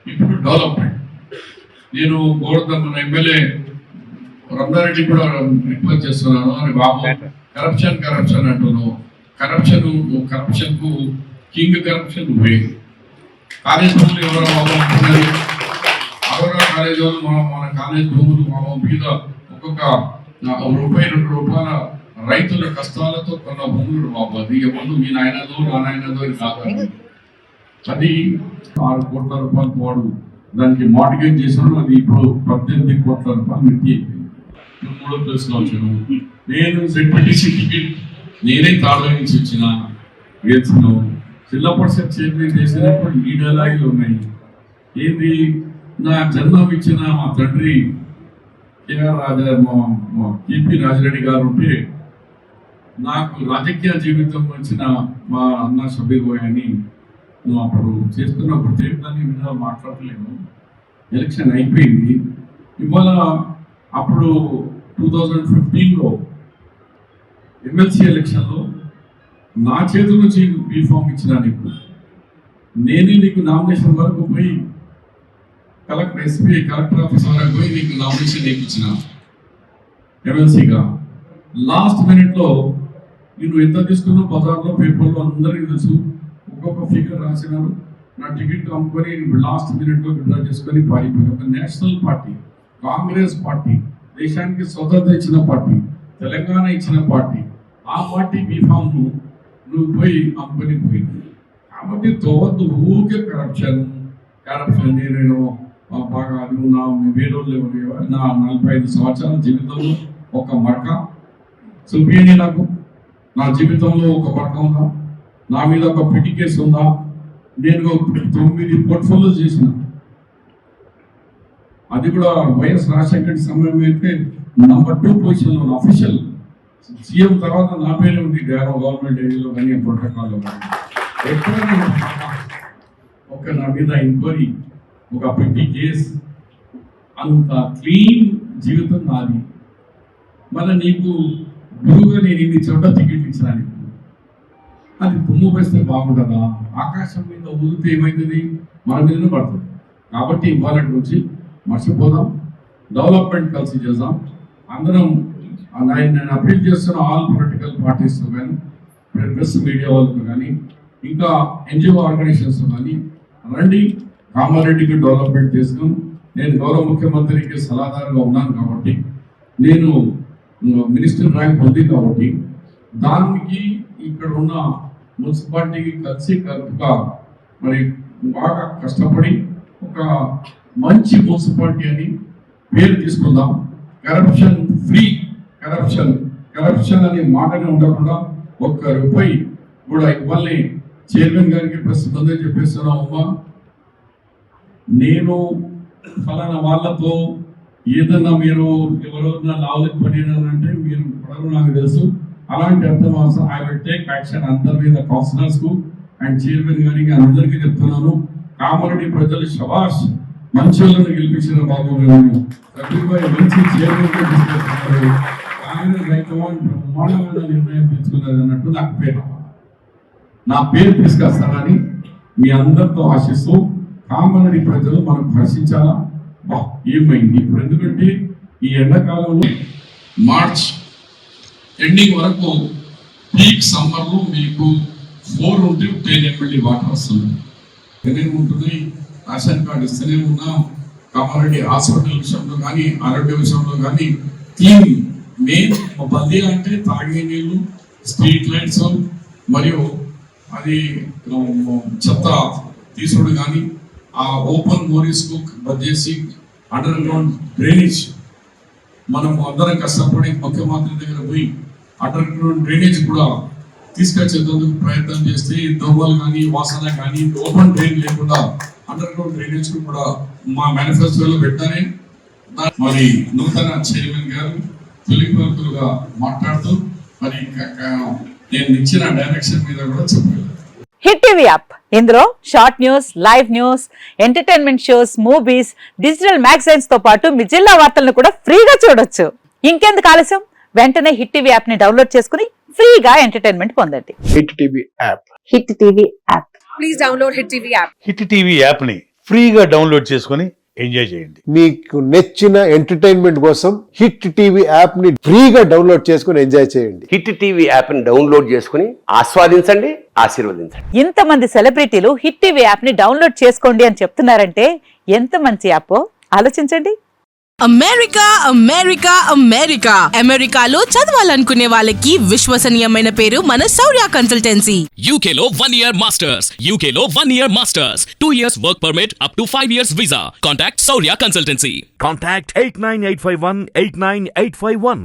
ఇప్పుడు డెవలప్మెంట్. నేను గోవర్ధన్ ఎమ్మెల్యే రంగారెడ్డి కూడా రిక్వెస్ట్ చేస్తున్నాను. అని బాబు కరప్షన్ అంటున్నావు. కరప్షన్ కు కింగ్ కరప్షన్ పోయి కాలేజ్ భూములు ఎవరో అగౌరవ కాలేజ్ వాళ్ళు మన కాలేజ్ భూములు మీద ఒక్కొక్క రూపాయి 2 రూపాయల రైతుల కష్టాలతో కొన్న భూములు బాబు. అది ఎవరు మీ నాయనదో నా నాయనదో కాదు. అది 6 కోట్ల రూపాయలు వాడు దానికి మార్టిగేజ్ చేసినాడు. అది ఇప్పుడు 18 కోట్ల రూపాయలు మిట్టి అయిపోయింది. 3వ ప్లేస్లో వచ్చాను నేను. జెడ్పీటీసీ టికెట్ నేనే తాళ నుంచి వచ్చిన గెలిచినాను. జిల్లా పరిషత్ చైర్మన్ చేసినప్పుడు ఈ డైలాగులు ఉన్నాయి. ఏంది నా జన్మం ఇచ్చిన మా తండ్రి కేపీ రాజరెడ్డి గారు ఉంటే నాకు రాజకీయ జీవితం వచ్చిన మా అన్న షబీర్ బాయ్ అని నువ్వు అప్పుడు చేస్తున్నప్పుడు దాని మీద మాట్లాడలేము. ఎలక్షన్ అయిపోయింది. ఇవాళ అప్పుడు 2015లో ఎమ్మెల్సీ ఎలక్షన్లో నా చేతుల నుంచి బీఫామ్ ఇచ్చిన నీకు. నేనే నీకు నామినేషన్ వరకు పోయి కలెక్టర్ ఆఫీస్ వరకు పోయి నీకు నామినేషన్ ఇప్పించిన ఎమ్మెల్సీగా. లాస్ట్ మినిట్లో నువ్వు ఎంత తీసుకున్నావు బజార్లో పేపర్లో అందరికీ తెలుసు. ఒక్కొక్క ఫిగర్ రాసినారు. నా టికెట్ అమ్ముకొని లాస్ట్ మినిట్లో విడ్రా చేసుకొని పారిపోయి ఒక నేషనల్ పార్టీ కాంగ్రెస్ పార్టీ, దేశానికి స్వతంత్రం ఇచ్చిన పార్టీ, తెలంగాణ ఇచ్చిన పార్టీ, ఆ పార్టీ బీఫామ్ నువ్వు పోయి అమ్ముకొని పోయింది. కాబట్టి తోవద్దు ఊరికే కరప్షన్. నేను బాగా అది నా వేరే నా 45 సంవత్సరాల జీవితంలో ఒక మరక చూపించండి నాకు. నా జీవితంలో ఒక మరక ఉందా? నా మీద ఒక పిటి కేసు ఉందా? నేను 9 పోర్ట్ఫోలియో చేసిన. అది కూడా వైఎస్ రాజశేఖర్ సమయం అయితే నంబర్ 2 పొజిషన్లో అఫీషియల్ సీఎం తర్వాత నా పేరే ఉంది గవర్నమెంట్ ఏరియాలో కానీ ప్రోటోకాల్లో కానీ. ఎప్పుడైనా ఒక నా మీద ఎంక్వైరీ, ఒక పెట్టి కేసు, అంత క్లీన్ జీవితం నాది. మళ్ళీ నీకు గురువుగా నేను ఇన్ని చోట టికెట్ ఇచ్చిన నీకు. అది తుమ్ము వేస్తే బాగుంటుందా? ఆకాశం మీద ఊదితే ఏమవుతుంది? మన మీదనే పడుతుంది. కాబట్టి ఇవాళ నుంచి మర్చిపోదాం, డెవలప్మెంట్ కలిసి చేద్దాం అందరం. నేను అపీల్ చేస్తున్న ఆల్ పొలిటికల్ పార్టీస్తో కానీ, ప్రెస్ మీడియా వాళ్ళతో కానీ, ఇంకా ఎన్జిఓ ఆర్గనైజేషన్స్ కానీ రండి, కామారెడ్డికి డెవలప్మెంట్ చేస్తాం. నేను గౌరవ ముఖ్యమంత్రికి సలహాదారుగా ఉన్నాను కాబట్టి, నేను మినిస్టర్ ర్యాంక్ ఉంది కాబట్టి, దానికి ఇక్కడ ఉన్న మున్సిపాలిటీకి కలిసి కలుపుగా మరి బాగా కష్టపడి ఒక మంచి మున్సిపాలిటీ అని పేరు తీసుకుందాం. కరప్షన్ ఫ్రీ, కరప్షన్ అనే మాటనే ఉండకుండా 1 రూపాయి కూడా ఇవ్వాలని చైర్మన్ గారికి ప్రస్తుతం చెప్పేస్తున్నామమ్మా. నేను ఫలానా వాళ్ళతో ఏదన్నా మీరు ఎవరైనా లావులకు పడినారంటే మీరు పడరు నాకు తెలుసు. అలాంటి అర్థం ఐ విల్ టేక్ యాక్షన్ అందరి మీద, కౌన్సిలర్స్ కు అండ్ చైర్మన్ గారికి అందరికీ చెప్తున్నాను. కామారెడ్డి ప్రజలు శబాష్, మంచి వాళ్ళని గెలిపించిన బాబు మంచి చైర్మన్ తీసుకొస్తున్నారు. కాంగ్రెస్ హైకమాండ్ బ్రహ్మాండమైన నిర్ణయం తీసుకున్నది అన్నట్టు నా పేరు తీసుకొస్తానని మీ అందరితో ఆశిస్తూ, కామారెడ్డి ప్రజలు మనం హర్షించాలా. ఏమైంది ఇప్పుడు? ఎందుకంటే ఈ ఎండాకాలంలో మార్చ్ ఎండింగ్ వరకు పీక్ సమ్మర్లో మీకు 4 ఉంటే 10 MLD వాటర్ వస్తుంది. ఉంటుంది రేషన్ కార్డు ఇస్తూనే ఉన్నాం. కామారెడ్డి హాస్పిటల్ విషయంలో కానీ, ఆరోగ్య విషయంలో కానీ క్లీన్ మెయిన్ బల్దీ అంటే తాగే నీళ్ళు, స్ట్రీట్ లైట్స్ మరియు అది చెత్త తీసుడు కానీ, ఆ ఓపెన్ మోరీస్ కు బద్దేసి అండర్ గ్రౌండ్ డ్రైనేజ్ మనం అందరం కష్టపడి ముఖ్యమంత్రి దగ్గర పోయి అండర్ గ్రౌండ్ డ్రైనేజ్ కూడా తీసుకొచ్చేందుకు ప్రయత్నం చేస్తే దోమలు కానీ, వాసన కానీ, ఓపెన్ డ్రైన్ లేకుండా అండర్ గ్రౌండ్ డ్రైనేజ్ కూడా మా మేనిఫెస్టోలో పెట్టానే. మరి నూతన చైర్మన్ గారు తొలిపరులుగా మాట్లాడుతూ మరి నేను ఇచ్చిన డైరెక్షన్ మీద కూడా చెప్పారు. హిట్ టీవీ యాప్, ఇందులో short news, live news, entertainment shows, movies, digital magazines తో పాటు మీ జిల్లా వార్తలను కూడా ఫ్రీగా చూడొచ్చు. ఇంకెందుకు ఆలస్యం? వెంటనే హిట్ టీవీ యాప్ ని డౌన్లోడ్ చేసుకుని ఫ్రీగా ఎంటర్టైన్మెంట్ పొందండి. Hit TV app. Hit TV app. Please download Hit TV app. Hit TV app ని ఫ్రీగా డౌన్లోడ్ చేసుకొని ఎంజాయ్ చేయండి. మీకు నచ్చిన ఎంటర్టైన్మెంట్ కోసం హిట్ టీవీ యాప్ ని ఫ్రీగా డౌన్లోడ్ చేసుకుని ఎంజాయ్ చేయండి. హిట్ టీవీ యాప్ ని డౌన్లోడ్ చేసుకుని ఆస్వాదించండి, ఆశీర్వదించండి. ఇంతమంది సెలబ్రిటీలు హిట్ టీవీ యాప్ ని డౌన్లోడ్ చేసుకోండి అని చెప్తున్నారంటే ఎంత మంచి యాప్ ఆలోచించండి. అమెరికా అమెరికా అమెరికా అమెరికాలో చదవాలనుకునే వాళ్ళకి విశ్వసనీయమైన పేరు మన శౌర్య కన్సల్టెన్సీ. UK లో 1 year masters. UK లో 1 year masters. 2 years work permit up to 5 years visa. Contact Saurya Consultancy. Contact 89851 89851.